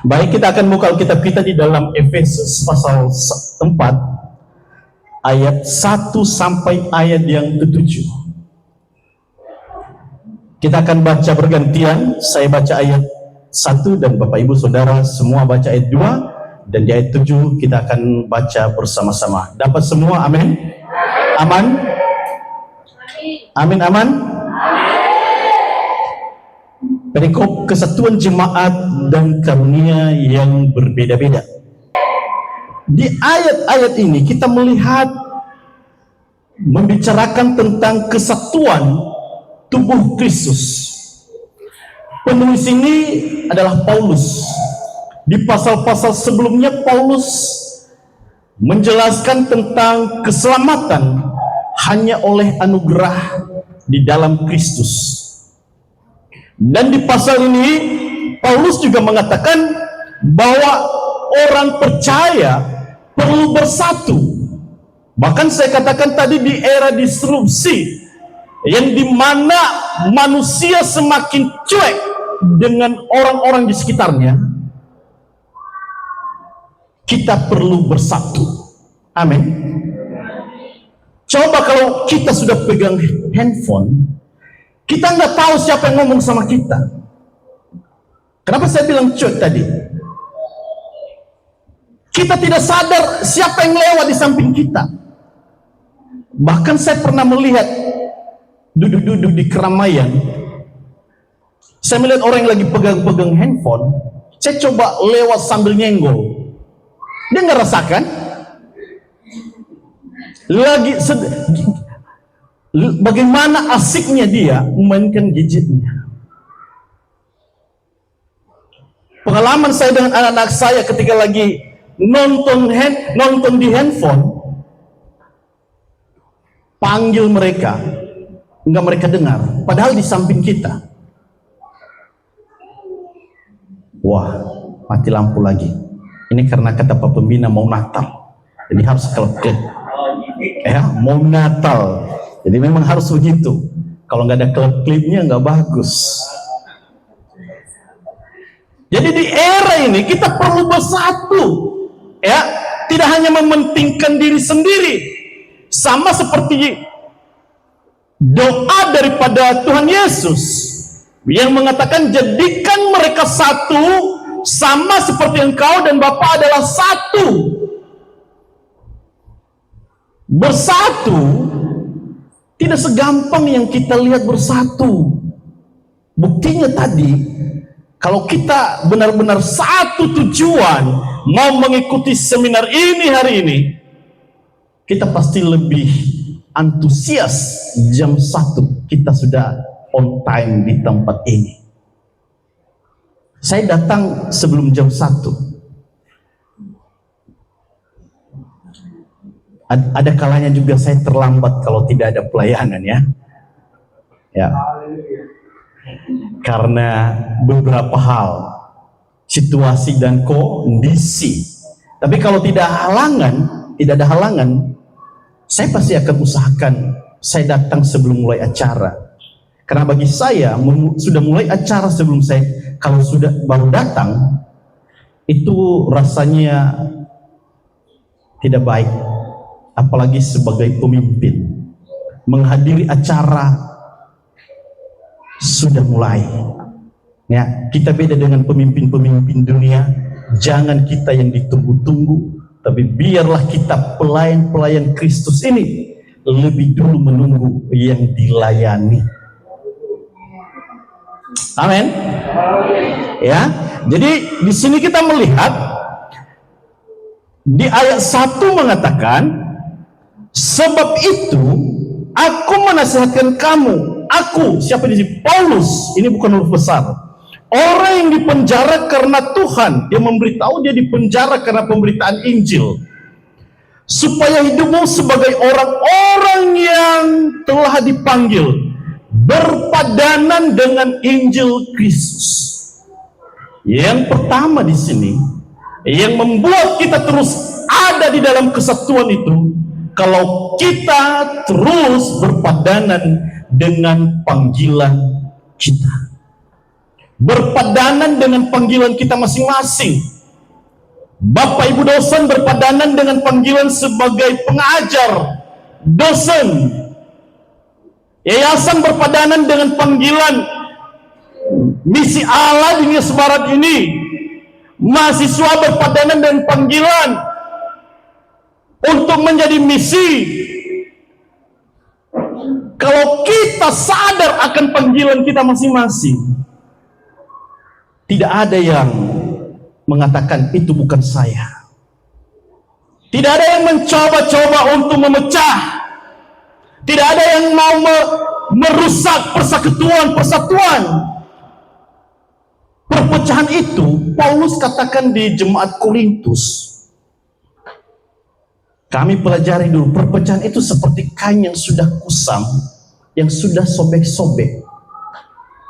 Baik, kita akan buka Alkitab kita di dalam Efesus pasal 4 ayat 1 sampai ayat yang ke-7. Kita akan baca bergantian. Saya baca ayat 1 dan Bapak Ibu Saudara semua baca ayat 2, dan di ayat 7 kita akan baca bersama-sama. Dapat semua? Amin. Aman? Amin, aman? Perikop kesatuan jemaat dan karunia yang berbeda-beda. Di ayat-ayat ini kita melihat membicarakan tentang kesatuan tubuh Kristus. Penulis ini adalah Paulus. Di pasal-pasal sebelumnya Paulus menjelaskan tentang keselamatan hanya oleh anugerah di dalam Kristus. Dan di pasal ini Paulus juga mengatakan bahwa orang percaya perlu bersatu. Bahkan saya katakan tadi di era disrupsi yang dimana manusia semakin cuek dengan orang-orang di sekitarnya, kita perlu bersatu. Amin. Coba kalau kita sudah pegang handphone, kita nggak tahu siapa yang ngomong sama kita. Kenapa saya bilang cuek tadi? Kita tidak sadar siapa yang lewat di samping kita. Bahkan saya pernah melihat duduk-duduk di keramaian, saya melihat orang yang lagi pegang-pegang handphone. Saya coba lewat sambil nyenggol, dia nggak rasakan lagi bagaimana asiknya dia memainkan gadgetnya. Pengalaman saya dengan anak-anak saya ketika lagi nonton di handphone, panggil mereka, enggak mereka dengar, padahal di samping kita. Wah, mati lampu lagi. Ini karena kata Pak Pembina mau Natal, jadi harus klip-klip. Ya, mau Natal. Jadi memang harus begitu. Kalau nggak ada klip-klipnya nggak bagus. Jadi di era ini kita perlu bersatu, ya. Tidak hanya mementingkan diri sendiri, sama seperti doa daripada Tuhan Yesus yang mengatakan jadikan mereka satu, sama seperti Engkau dan Bapa adalah satu. Bersatu tidak segampang yang kita lihat bersatu. Buktinya tadi, kalau kita benar-benar satu tujuan, mau mengikuti seminar ini hari ini, kita pasti lebih antusias. Jam 1 kita sudah on time di tempat ini. Saya datang sebelum jam 1. Ada kalanya juga saya terlambat kalau tidak ada pelayanan, ya. Karena beberapa hal, situasi dan kondisi. Tapi kalau tidak ada halangan, saya pasti akan usahakan saya datang sebelum mulai acara. Karena bagi saya sudah mulai acara sebelum saya, kalau sudah baru datang, itu rasanya tidak baik. Apalagi sebagai pemimpin, menghadiri acara sudah mulai. Ya, kita beda dengan pemimpin-pemimpin dunia. Jangan kita yang ditunggu-tunggu, tapi biarlah kita pelayan-pelayan Kristus ini lebih dulu menunggu yang dilayani. Amin. Ya, jadi di sini kita melihat di ayat 1 mengatakan, sebab itu aku menasihatkan kamu. Aku, siapa di sini? Paulus. Ini bukan huruf besar. Orang yang dipenjara karena Tuhan. Dia memberitahu dia dipenjara karena pemberitaan Injil. Supaya hidupmu sebagai orang-orang yang telah dipanggil berpadanan dengan Injil Kristus. Yang pertama di sini, yang membuat kita terus ada di dalam kesatuan itu, kalau kita terus berpadanan dengan panggilan kita. berpadanan dengan panggilan kita masing-masing. Bapak Ibu dosen berpadanan dengan panggilan sebagai pengajar, dosen. Yayasan berpadanan dengan panggilan misi Allah di Indonesia Barat ini. Mahasiswa berpadanan dengan panggilan untuk menjadi misi. Kalau kita sadar akan panggilan kita masing-masing, tidak ada yang mengatakan itu bukan saya. Tidak ada yang mencoba-coba untuk memecah. Tidak ada yang mau merusak persatuan. Perpecahan itu Paulus katakan di jemaat Korintus. Kami pelajari dulu, perpecahan itu seperti kain yang sudah kusam, yang sudah sobek-sobek.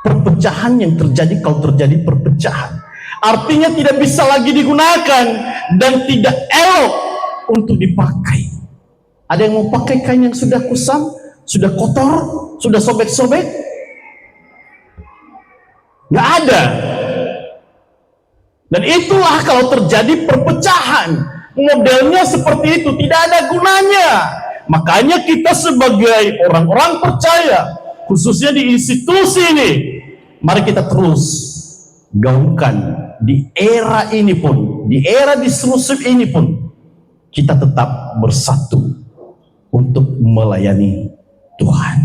Perpecahan yang terjadi kalau terjadi perpecahan, artinya tidak bisa lagi digunakan dan tidak elok untuk dipakai. Ada yang mau pakai kain yang sudah kusam, sudah kotor, sudah sobek-sobek? Nggak ada. Dan itulah kalau terjadi perpecahan, modelnya seperti itu, tidak ada gunanya. Makanya kita sebagai orang-orang percaya, khususnya di institusi ini, mari kita terus gaungkan di era ini pun, di era disruptif ini pun, kita tetap bersatu untuk melayani Tuhan.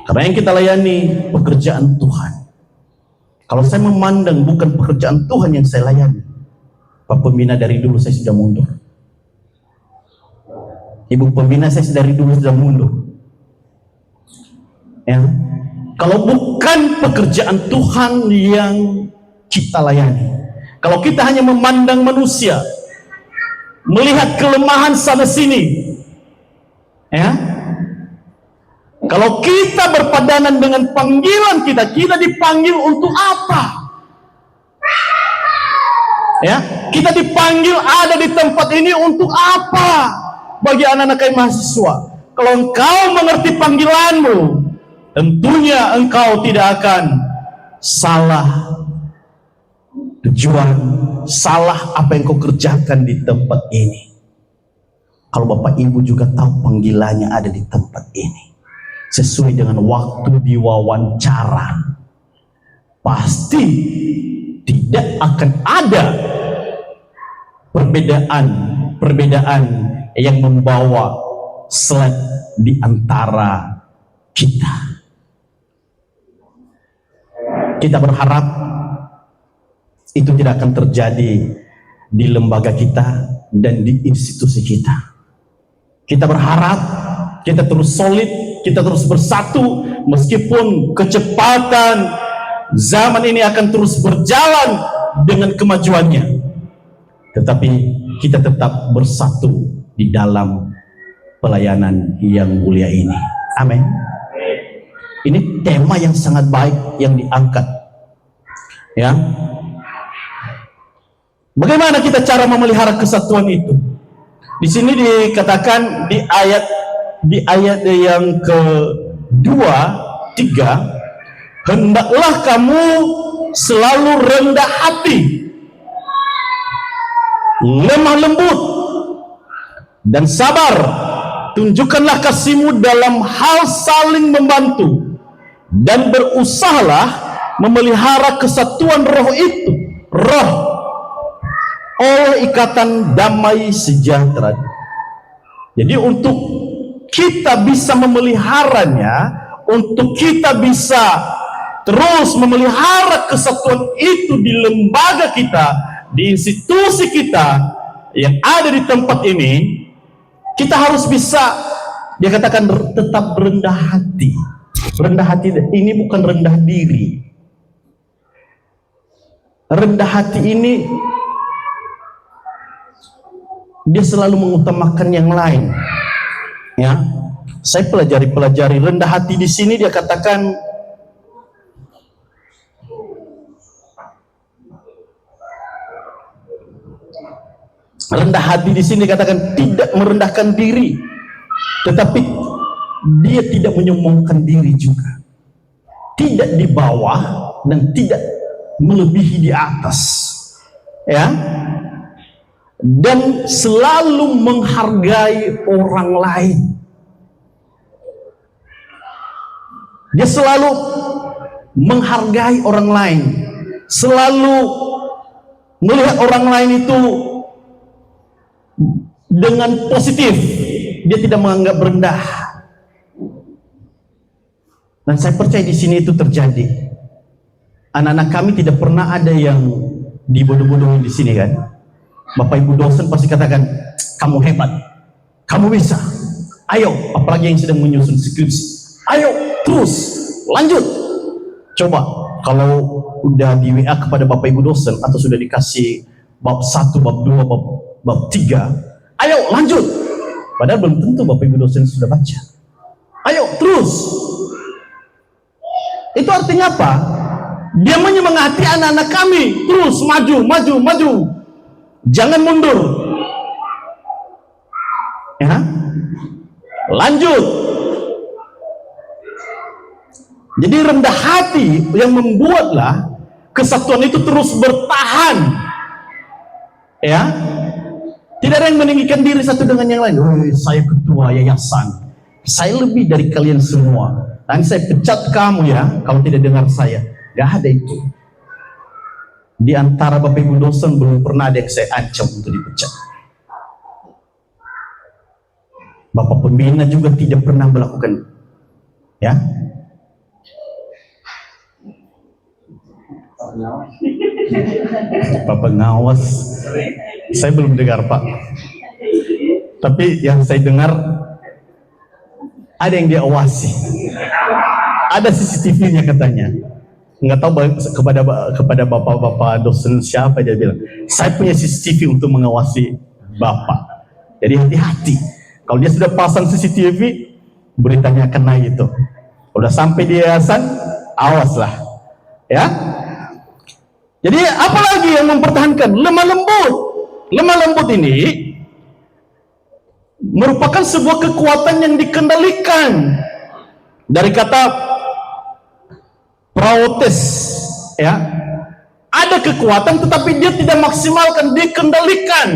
Karena yang kita layani pekerjaan Tuhan. Kalau saya memandang bukan pekerjaan Tuhan yang saya layani, Pak Pembina dari dulu saya sudah mundur. Ibu Pembina saya dari dulu sudah mundur. Ya. Kalau bukan pekerjaan Tuhan yang kita layani, kalau kita hanya memandang manusia, melihat kelemahan sana sini, ya, kalau kita berpadanan dengan panggilan kita dipanggil untuk apa? Ya, kita dipanggil ada di tempat ini untuk apa? Bagi anak-anak mahasiswa, kalau engkau mengerti panggilanmu, tentunya engkau tidak akan salah tujuan, salah apa yang kau kerjakan di tempat ini. Kalau Bapak Ibu juga tahu panggilannya ada di tempat ini, sesuai dengan waktu diwawancara, pasti tidak akan ada perbedaan yang membawa slide di antara kita. Kita berharap itu tidak akan terjadi di lembaga kita dan di institusi kita. Kita berharap kita terus solid, kita terus bersatu, meskipun kecepatan zaman ini akan terus berjalan dengan kemajuannya, tetapi kita tetap bersatu di dalam pelayanan yang mulia ini. Amin. Ini tema yang sangat baik yang diangkat. Ya. Bagaimana kita cara memelihara kesatuan itu? Di sini dikatakan di ayat yang kedua, 3, hendaklah kamu selalu rendah hati, lemah lembut, dan sabar. Tunjukkanlah kasihmu dalam hal saling membantu, dan berusahalah memelihara kesatuan roh itu, oleh ikatan damai sejahtera. Jadi untuk kita bisa memeliharanya, untuk kita bisa terus memelihara kesatuan itu di lembaga kita, di institusi kita yang ada di tempat ini, kita harus bisa, dia katakan, tetap rendah hati. Rendah hati ini bukan rendah diri. Rendah hati ini dia selalu mengutamakan yang lain. Ya, saya pelajari rendah hati di sini dia katakan rendah hati di sini katakan tidak merendahkan diri, tetapi dia tidak menyombongkan diri juga, tidak di bawah dan tidak melebihi di atas, ya, dan selalu menghargai orang lain. Dia selalu menghargai orang lain, selalu melihat orang lain itu dengan positif. Dia tidak menganggap rendah. Dan saya percaya di sini itu terjadi. Anak-anak kami tidak pernah ada yang dibodoh-bodohin di sini kan. Bapak Ibu dosen pasti katakan, kamu hebat, kamu bisa, ayo. Apalagi yang sedang menyusun skripsi, ayo terus lanjut. Coba kalau udah di WA kepada Bapak Ibu dosen atau sudah dikasih bab 1, bab 2, bab 3, ayo lanjut. Padahal belum tentu Bapak Ibu dosen sudah baca. Ayo terus. Itu artinya apa? Dia menyemangati anak-anak kami terus maju, maju, maju. Jangan mundur. Ya. Lanjut. Jadi rendah hati yang membuatlah kesatuan itu terus bertahan. Ya. Tidak ada yang meninggikan diri satu dengan yang lain. Oh, saya ketua yayasan. Saya lebih dari kalian semua. Nanti saya pecat kamu ya kalau tidak dengar saya. Gak ada itu. Di antara Bapak Ibu dosen belum pernah ada yang saya ancam untuk dipecat. Bapak pembina juga tidak pernah melakukan, ya. Pak pengawas, saya belum dengar Pak. Tapi yang saya dengar ada yang diawasi, ada CCTV-nya katanya. Nggak tahu kepada bapak-bapak dosen siapa, dia bilang saya punya CCTV untuk mengawasi bapak. Jadi hati-hati, kalau dia sudah pasang CCTV beritanya akan naik itu. Udah sampai di yayasan, awaslah, ya. Jadi apalagi yang mempertahankan lemah lembut. Lemah lembut ini merupakan sebuah kekuatan yang dikendalikan dari kata protes, ya. Ada kekuatan tetapi dia tidak maksimalkan, dikendalikan.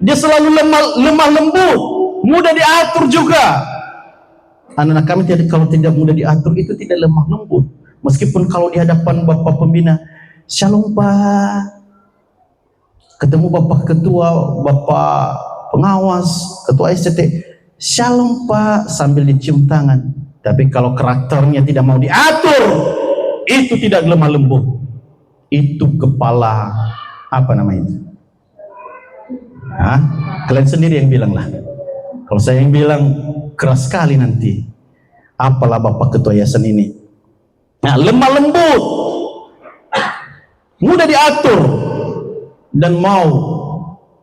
Dia selalu lemah lembut, mudah diatur juga. Anak-anak kami kalau tidak mudah diatur itu tidak lemah lembut. Meskipun kalau di hadapan Bapak pembina, shalom Pak, ketemu Bapak ketua, Bapak pengawas, ketua SCT, shalom Pak, sambil dicium tangan. Tapi kalau karakternya tidak mau diatur, itu tidak lemah lembut. Itu kepala apa namanya? Hah? Kalian sendiri yang bilang lah. Kalau saya yang bilang keras sekali nanti. Apalah Bapak ketua yayasan ini. Nah, lemah lembut, mudah diatur, dan mau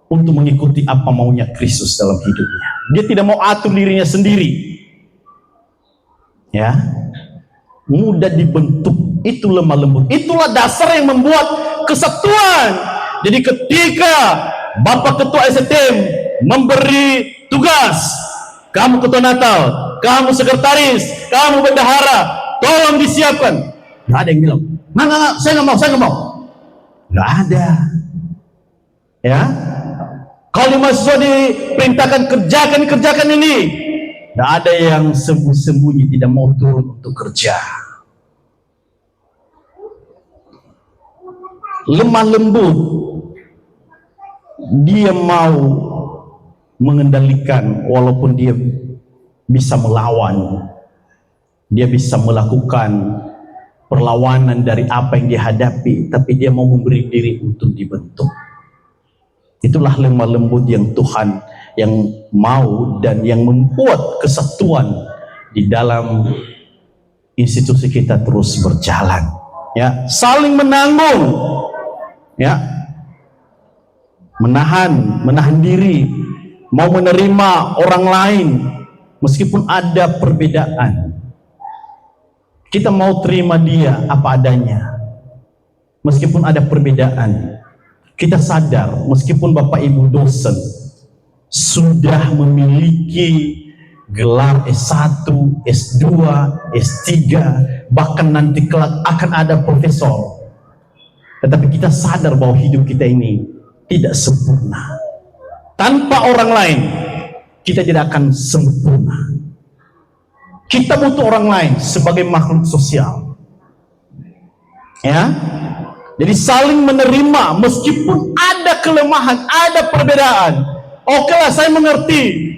untuk mengikuti apa maunya Kristus dalam hidupnya. Dia tidak mau atur dirinya sendiri. Ya, mudah dibentuk. Itu lemah lembut. Itulah dasar yang membuat kesatuan. Jadi ketika Bapak Ketua STM memberi tugas, kamu Ketua Natal, kamu Sekretaris, kamu Bendahara, tolong disiapkan. Nggak ada yang bilang, nggak, saya nggak mau. Nggak ada. Ya, kalau di mahasiswa diperintahkan kerjakan ini, nggak ada yang sembunyi-sembunyi tidak mau turun untuk kerja. Lemah lembut, dia mau mengendalikan walaupun dia bisa melawan, dia bisa melakukan perlawanan dari apa yang dihadapi, tapi dia mau memberi diri untuk dibentuk. Itulah lemah lembut yang Tuhan yang mau dan yang membuat kesatuan di dalam institusi kita terus berjalan. Ya, saling menanggung, ya, menahan diri, mau menerima orang lain meskipun ada perbedaan. Kita mau terima dia apa adanya meskipun ada perbedaan. Kita sadar meskipun Bapak Ibu dosen sudah memiliki gelar S1, S2, S3, bahkan nanti kelak akan ada profesor. Tetapi kita sadar bahwa hidup kita ini tidak sempurna. Tanpa orang lain, kita tidak akan sempurna. Kita butuh orang lain sebagai makhluk sosial. Ya, jadi saling menerima meskipun ada kelemahan, ada perbedaan. Oke lah, saya mengerti.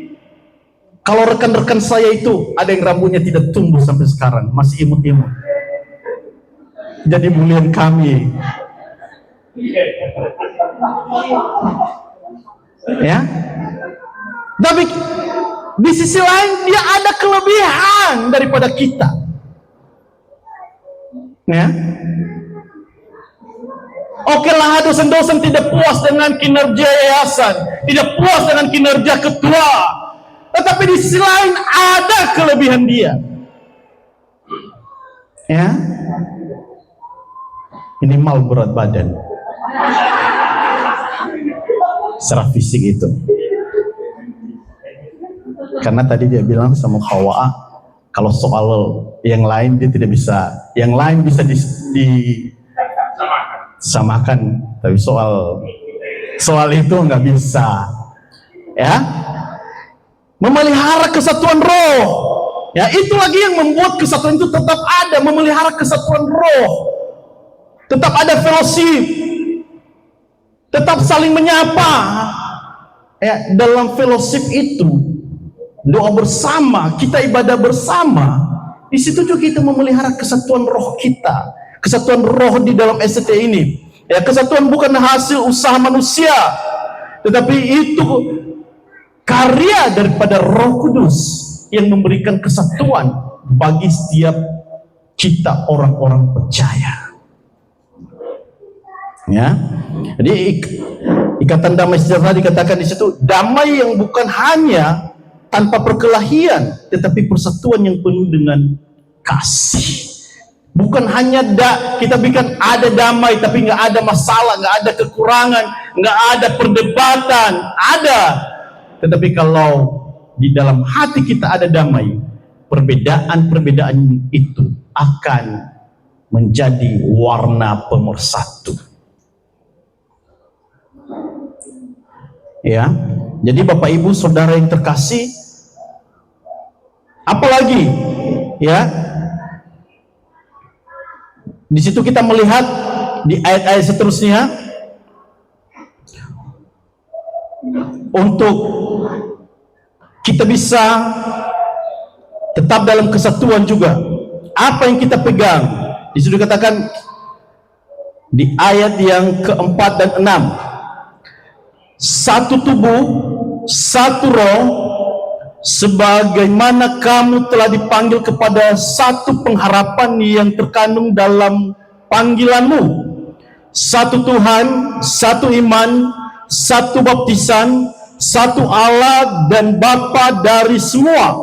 Kalau rekan-rekan saya itu ada yang rambutnya tidak tumbuh sampai sekarang, masih imut-imut. Jadi mulian kami. Ya. Tapi di sisi lain dia ada kelebihan daripada kita. Ya. Oke lah, dosen-dosen tidak puas dengan kinerja yayasan, tidak puas dengan kinerja ketua. Tetapi di sisi lain ada kelebihan dia. Ya. Minimal berat badan. Secara fisik itu. Karena tadi dia bilang sama Hawa, kalau soal yang lain dia tidak bisa, yang lain bisa disamakan, tapi soal itu nggak bisa. Ya, memelihara kesatuan roh. Ya, itu lagi yang membuat kesatuan itu tetap ada, memelihara kesatuan roh. Tetap ada fellowship. Tetap saling menyapa. Ya, dalam fellowship itu doa bersama, kita ibadah bersama. Di situ juga kita memelihara kesatuan roh kita, kesatuan roh di dalam ST ini. Ya, kesatuan bukan hasil usaha manusia, tetapi itu karya daripada Roh Kudus yang memberikan kesatuan bagi setiap kita orang-orang percaya. Ya, jadi ikatan damai sejahtera dikatakan di situ, damai yang bukan hanya tanpa perkelahian, tetapi persatuan yang penuh dengan kasih. Bukan hanya kita bikin ada damai, tapi nggak ada masalah, nggak ada kekurangan, nggak ada perdebatan, ada. Tetapi kalau di dalam hati kita ada damai, perbedaan-perbedaan itu akan menjadi warna pemersatu. Ya, jadi Bapak Ibu Saudara yang terkasih, apalagi ya, di situ kita melihat di ayat-ayat seterusnya untuk kita bisa tetap dalam kesatuan juga. Apa yang kita pegang? Di situ dikatakan di ayat yang keempat dan 6. Satu tubuh, satu roh, sebagaimana kamu telah dipanggil kepada satu pengharapan yang terkandung dalam panggilanmu. Satu Tuhan, satu iman, satu baptisan, satu Allah dan Bapa dari semua.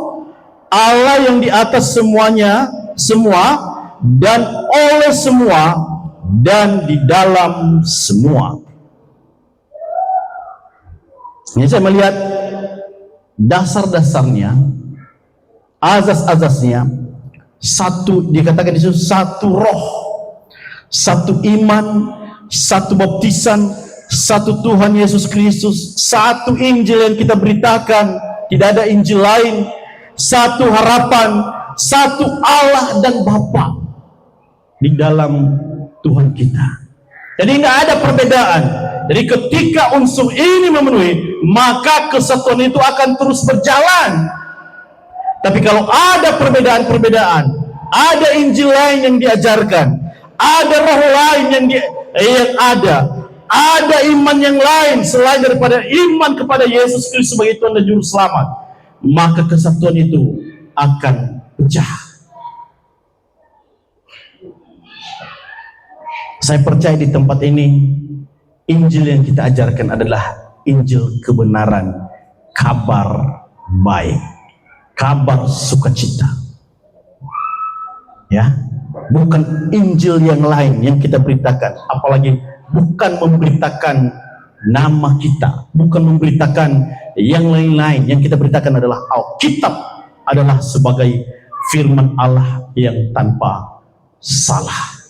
Allah yang di atas semuanya, semua, dan oleh semua, dan di dalam semua. Ini saya melihat dasar-dasarnya, azas-azasnya, satu, dikatakan di situ satu roh, satu iman, satu baptisan, satu Tuhan Yesus Kristus, satu Injil yang kita beritakan, tidak ada Injil lain, satu harapan, satu Allah dan Bapa di dalam Tuhan kita. Jadi nggak ada perbedaan. Jadi ketika unsur ini memenuhi, maka kesatuan itu akan terus berjalan. Tapi kalau ada perbedaan-perbedaan, ada Injil lain yang diajarkan, ada roh lain yang ada iman yang lain selain daripada iman kepada Yesus Kristus sebagai Tuhan dan Juru Selamat, maka kesatuan itu akan pecah. Saya percaya di tempat ini Injil yang kita ajarkan adalah Injil kebenaran, kabar baik, kabar sukacita. Ya, bukan Injil yang lain yang kita beritakan, apalagi bukan memberitakan nama kita, bukan memberitakan yang lain-lain. Yang kita beritakan adalah Alkitab, adalah sebagai firman Allah yang tanpa salah.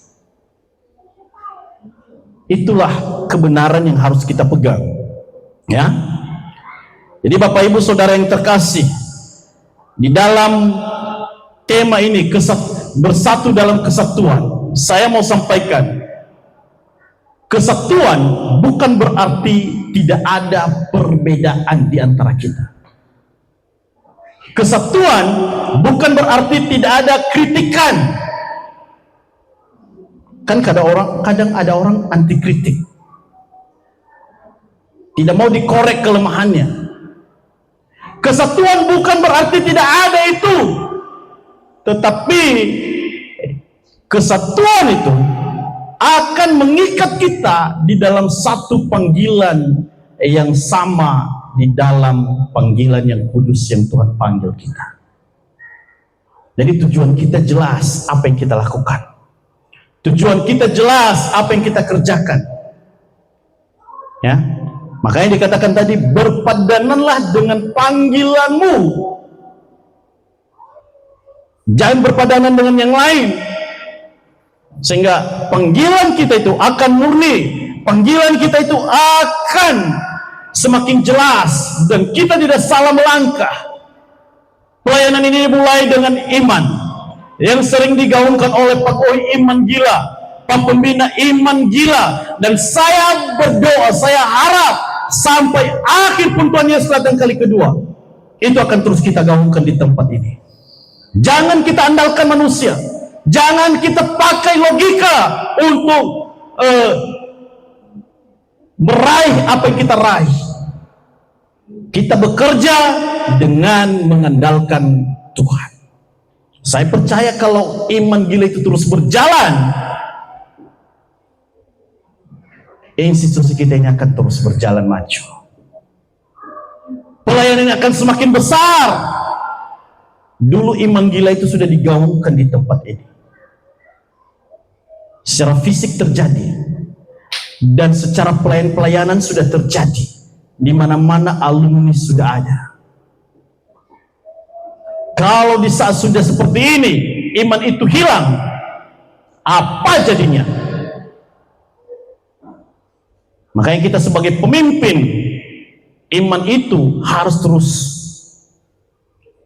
Itulah kebenaran yang harus kita pegang. Ya. Jadi Bapak Ibu Saudara yang terkasih, di dalam tema ini bersatu dalam kesatuan, saya mau sampaikan, kesatuan bukan berarti tidak ada perbedaan di antara kita. Kesatuan bukan berarti tidak ada kritikan. Kan kadang ada orang anti kritik, tidak mau dikorek kelemahannya. Kesatuan bukan berarti tidak ada itu, tetapi kesatuan itu akan mengikat kita di dalam satu panggilan yang sama, di dalam panggilan yang kudus yang Tuhan panggil kita. Jadi tujuan kita jelas apa yang kita lakukan. Tujuan kita jelas apa yang kita kerjakan. Ya. Makanya dikatakan tadi, berpadananlah dengan panggilanmu. Jangan berpadanan dengan yang lain. Sehingga panggilan kita itu akan murni. Panggilan kita itu akan semakin jelas. Dan kita tidak salah melangkah. Pelayanan ini dimulai dengan iman. Yang sering digaungkan oleh Pak Oi, iman gila. Pak Pembina, iman gila. Dan saya berdoa, saya harap sampai akhir pun Tuhan Yesus datang kali kedua, itu akan terus kita gaungkan di tempat ini. Jangan kita andalkan manusia, jangan kita pakai logika untuk meraih apa yang kita raih. Kita bekerja dengan mengandalkan Tuhan. Saya percaya kalau iman gila itu terus berjalan, institusi kita ini akan terus berjalan maju. Pelayanan ini akan semakin besar. Dulu iman gila itu sudah digaungkan di tempat ini. Secara fisik terjadi. Dan secara pelayanan sudah terjadi. Di mana-mana alumni sudah ada. Kalau di saat sudah seperti ini, iman itu hilang, apa jadinya? Makanya kita sebagai pemimpin, iman itu harus terus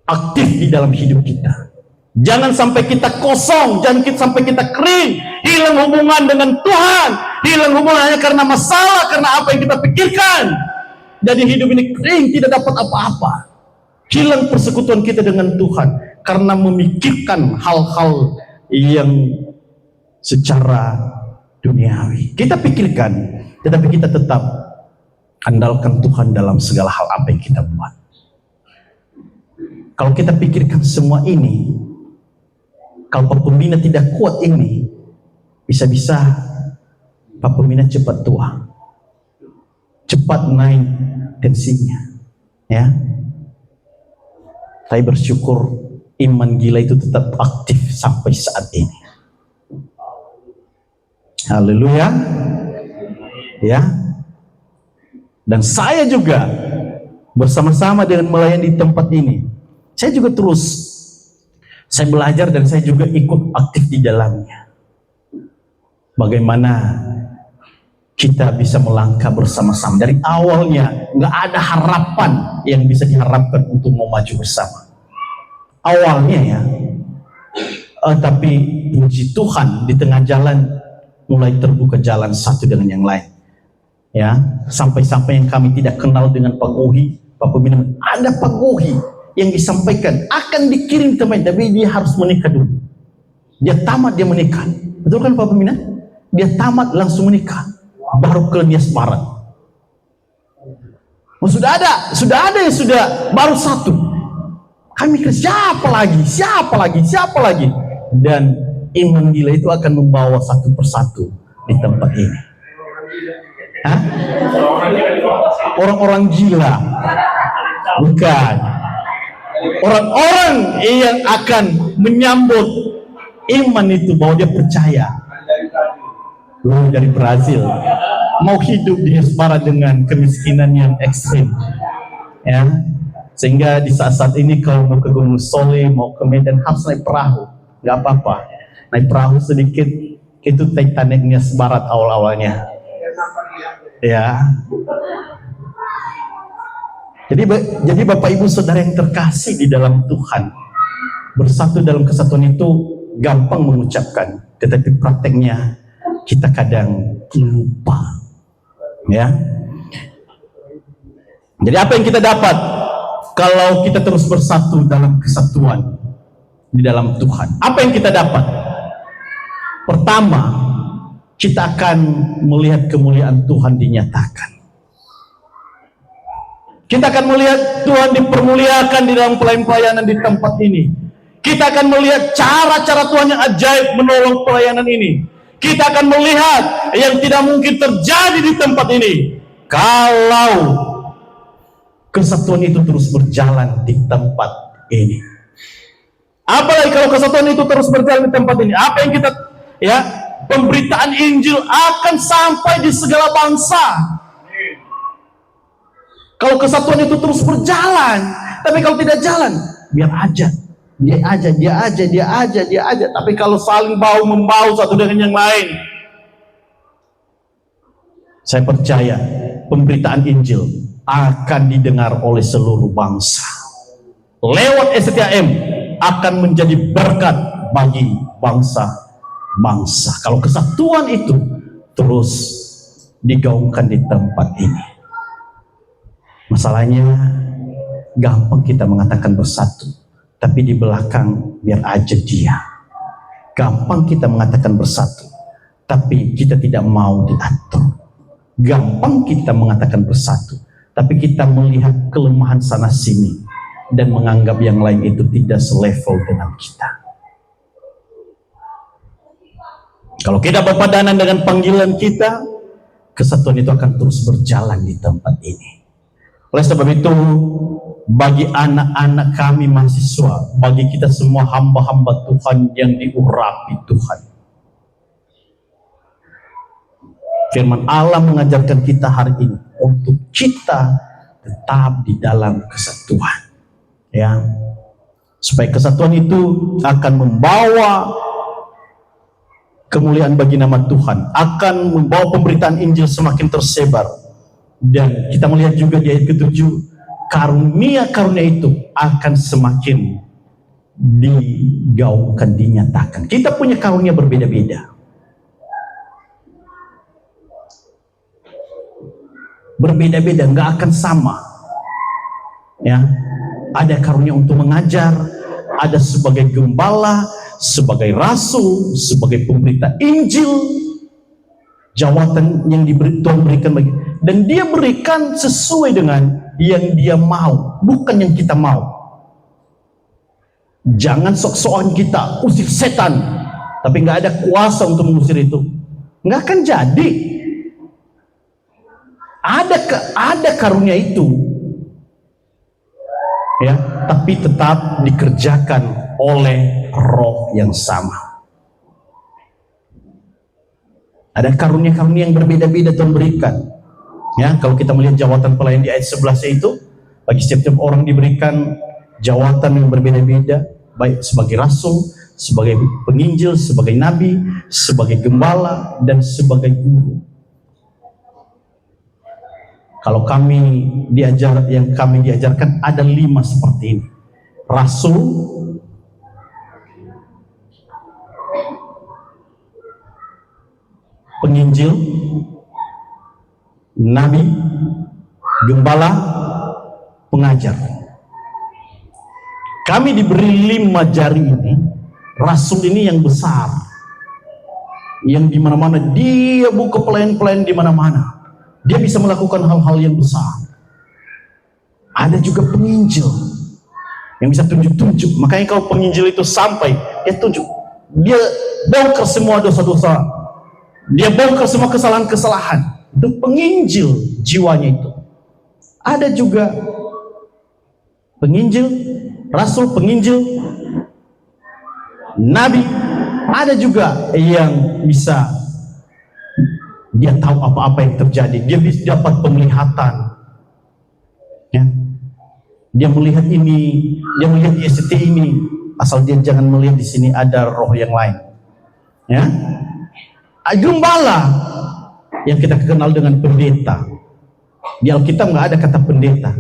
aktif di dalam hidup kita. Jangan sampai kita kosong, jangan sampai kita kering, hilang hubungan dengan Tuhan, hilang hubungannya karena masalah, karena apa yang kita pikirkan. Jadi hidup ini kering, tidak dapat apa-apa. Hilang persekutuan kita dengan Tuhan karena memikirkan hal-hal yang secara duniawi. Kita pikirkan, tetapi kita tetap andalkan Tuhan dalam segala hal apa yang kita buat. Kalau kita pikirkan semua ini, kalau Pak Pembina tidak kuat ini, bisa-bisa Pak Pembina cepat tua, cepat naik tensinya. Ya, saya bersyukur iman gila itu tetap aktif sampai saat ini. Haleluya. Ya. Dan saya juga bersama-sama dengan melayani di tempat ini, saya juga saya belajar dan saya juga ikut aktif di dalamnya. Bagaimana kita bisa melangkah bersama-sama. Dari awalnya nggak ada harapan yang bisa diharapkan untuk mau maju bersama. Awalnya ya, tapi puji Tuhan di tengah jalan mulai terbuka jalan satu dengan yang lain. Ya, sampai-sampai yang kami tidak kenal dengan Pak Gohi, Pak Pembina, ada Pak Gohi yang disampaikan akan dikirim teman, tapi dia harus menikah dulu. Dia tamat, dia menikah. Betul kan Pak Pembina? Dia tamat langsung menikah, baru ke Nias Barat. Oh, sudah ada yang sudah baru satu. Kami mikir siapa lagi? Dan iman gila itu akan membawa satu persatu di tempat ini. Hah? Orang-orang gila, bukan. Orang-orang yang akan menyambut iman itu bahwa dia percaya. Dari Brazil mau hidup di Hespara dengan kemiskinan yang ekstrim, ya, sehingga di saat-saat ini kalau mau ke Gunung Sole, mau ke Medan harus naik perahu. Nggak apa-apa, naik perahu sedikit, itu Titanic Nias Barat awal-awalnya, Ya. Jadi Bapak Ibu Saudara yang terkasih di dalam Tuhan, bersatu dalam kesatuan itu gampang mengucapkan, tetapi prakteknya kita kadang lupa. Ya. Jadi apa yang kita dapat kalau kita terus bersatu dalam kesatuan di dalam Tuhan? Apa yang kita dapat? Pertama, kita akan melihat kemuliaan Tuhan dinyatakan. Kita akan melihat Tuhan dipermuliakan di dalam pelayanan di tempat ini. Kita akan melihat cara-cara Tuhan yang ajaib menolong pelayanan ini. Kita akan melihat yang tidak mungkin terjadi di tempat ini kalau kesatuan itu terus berjalan di tempat ini. Apalagi kalau kesatuan itu terus berjalan di tempat ini, apa yang kita, ya, pemberitaan Injil akan sampai di segala bangsa. Kalau kesatuan itu terus berjalan, tapi kalau tidak jalan, biar aja, dia aja. Tapi kalau saling bahu-membahu satu dengan yang lain, saya percaya pemberitaan Injil akan didengar oleh seluruh bangsa. Lewat STAM akan menjadi berkat bagi bangsa-bangsa. Kalau kesatuan itu terus digaungkan di tempat ini. Masalahnya gampang kita mengatakan bersatu, tapi di belakang biar aja dia. Gampang kita mengatakan bersatu, tapi kita tidak mau diatur. Gampang kita mengatakan bersatu, tapi kita melihat kelemahan sana sini dan menganggap yang lain itu tidak selevel dengan kita. Kalau kita berpadanan dengan panggilan kita, kesatuan itu akan terus berjalan di tempat ini. Oleh sebab itu, bagi anak-anak kami mahasiswa, bagi kita semua hamba-hamba Tuhan yang diurapi Tuhan, firman Allah mengajarkan kita hari ini untuk kita tetap di dalam kesatuan, ya, supaya kesatuan itu akan membawa kemuliaan bagi nama Tuhan, akan membawa pemberitaan Injil semakin tersebar. Dan kita melihat juga di ayat ke-7, karunia-karunia itu akan semakin digaungkan, dinyatakan. Kita punya karunia berbeda-beda. Berbeda-beda, nggak akan sama. Ya, ada karunia untuk mengajar, ada sebagai gembala, sebagai rasul, sebagai pemberita Injil. Jawatan yang Tuhan berikan bagi, dan dia berikan sesuai dengan yang dia mau, bukan yang kita mau. Jangan sok-sokan kita usir setan, tapi nggak ada kuasa untuk mengusir itu, nggak akan jadi. Ada karunia itu, ya, tapi tetap dikerjakan oleh Roh yang sama. Ada karunia-karunia yang berbeda-beda Tuhan berikan. Ya, kalau kita melihat jawatan pelayan di ayat 11 itu, bagi setiap orang diberikan jawatan yang berbeda-beda, baik sebagai rasul, sebagai penginjil, sebagai nabi, sebagai gembala, dan sebagai guru. Kalau yang kami diajarkan ada 5 seperti ini. Rasul, penginjil, nabi, gembala, pengajar. Kami diberi 5 jari ini. Rasul ini yang besar, yang di mana-mana dia buka pelayan-pelayan di mana-mana. Dia bisa melakukan hal-hal yang besar. Ada juga penginjil yang bisa tunjuk-tunjuk. Makanya kalau penginjil itu sampai, dia tunjuk, dia bongkar semua dosa-dosa, dia bongkar semua kesalahan-kesalahan. Itu penginjil jiwanya itu. Ada juga penginjil, rasul, penginjil, nabi. Ada juga yang bisa, dia tahu apa-apa yang terjadi, dia bisa dapat penglihatan, ya. Dia melihat ini, dia melihat di ST ini, asal dia jangan melihat di sini ada roh yang lain, ya. Gembala, yang kita kenal dengan pendeta. Di Alkitab nggak ada kata pendeta,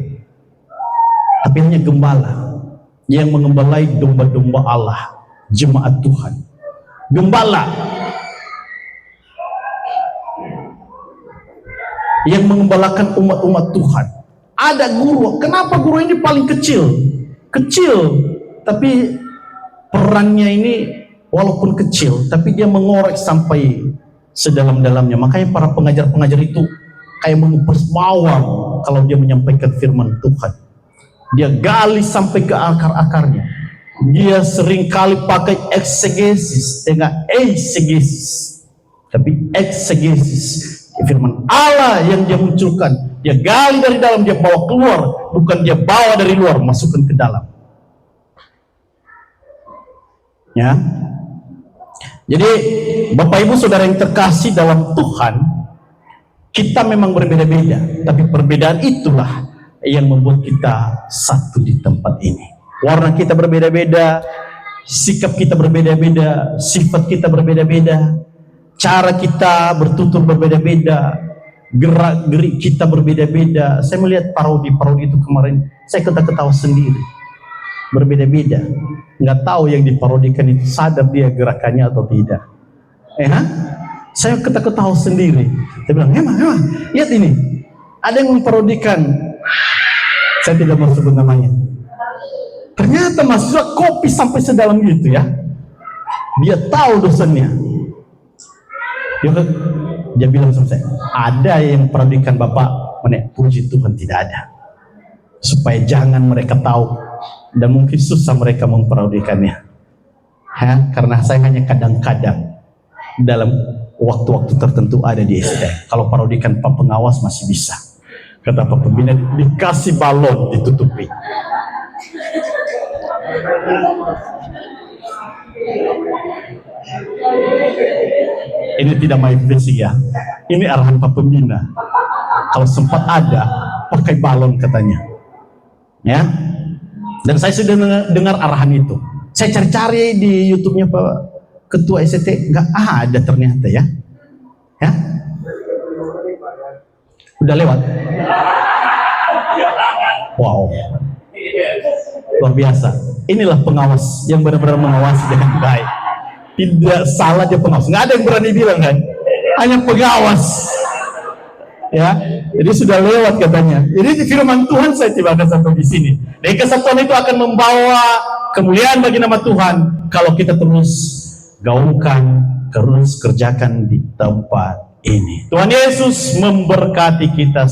tapi hanya gembala yang mengembalai domba-domba Allah, jemaat Tuhan. Gembala yang mengembalakan umat-umat Tuhan. Ada guru. Kenapa guru ini paling kecil? Kecil, tapi perannya ini walaupun kecil, tapi dia mengorek sampai sedalam-dalamnya. Makanya para pengajar-pengajar itu kayak mengupas bawang kalau dia menyampaikan firman Tuhan. Dia gali sampai ke akar-akarnya. Dia seringkali pakai eksegesis dengan eisegesis, tapi eksegesis firman Allah yang dia munculkan, dia gali dari dalam, dia bawa keluar, bukan dia bawa dari luar masukkan ke dalam. Ya. Jadi Bapak Ibu Saudara yang terkasih dalam Tuhan, kita memang berbeda-beda, tapi perbedaan itulah yang membuat kita satu di tempat ini. Warna kita berbeda-beda, sikap kita berbeda-beda, sifat kita berbeda-beda, cara kita bertutur berbeda-beda, gerak-gerik kita berbeda-beda. Saya melihat parodi itu kemarin, saya ketawa sendiri. Berbeda-beda, nggak tahu yang diparodikan itu sadar dia gerakannya atau tidak. Saya ketawa sendiri. Saya bilang, emang, lihat ini, ada yang memparodikan. Saya tidak mau sebut namanya. Ternyata mahasiswa kopi sampai sedalam gitu ya. Dia tahu dosennya. Dia bilang sama saya, ada yang parodikan Bapak, puji Tuhan tidak ada. Supaya jangan mereka tahu, dan mungkin susah mereka memparodikannya. Karena saya hanya kadang-kadang dalam waktu-waktu tertentu ada di SDN. Kalau parodikan Pak Pengawas masih bisa. Kata Pak Pembina, dikasih balon ditutupi. Ini tidak main fisik ya. Ini arahan Pak Pembina. Kalau sempat ada, pakai balon katanya. Ya. Dan saya sudah dengar arahan itu. Saya cari-cari di YouTube-nya Pak Ketua SCT, nggak ada ternyata ya. Ya. Udah lewat. Wow. Luar biasa. Inilah pengawas yang benar-benar mengawasi dengan baik. Tidak salah dia pengawas. Nggak ada yang berani bilang kan. Hanya pengawas. Ya, jadi sudah lewat katanya. Jadi firman Tuhan saya tibakan sampai di sini. Dan kesatuan itu akan membawa kemuliaan bagi nama Tuhan kalau kita terus gaungkan, terus kerjakan di tempat ini. Tuhan Yesus memberkati kita.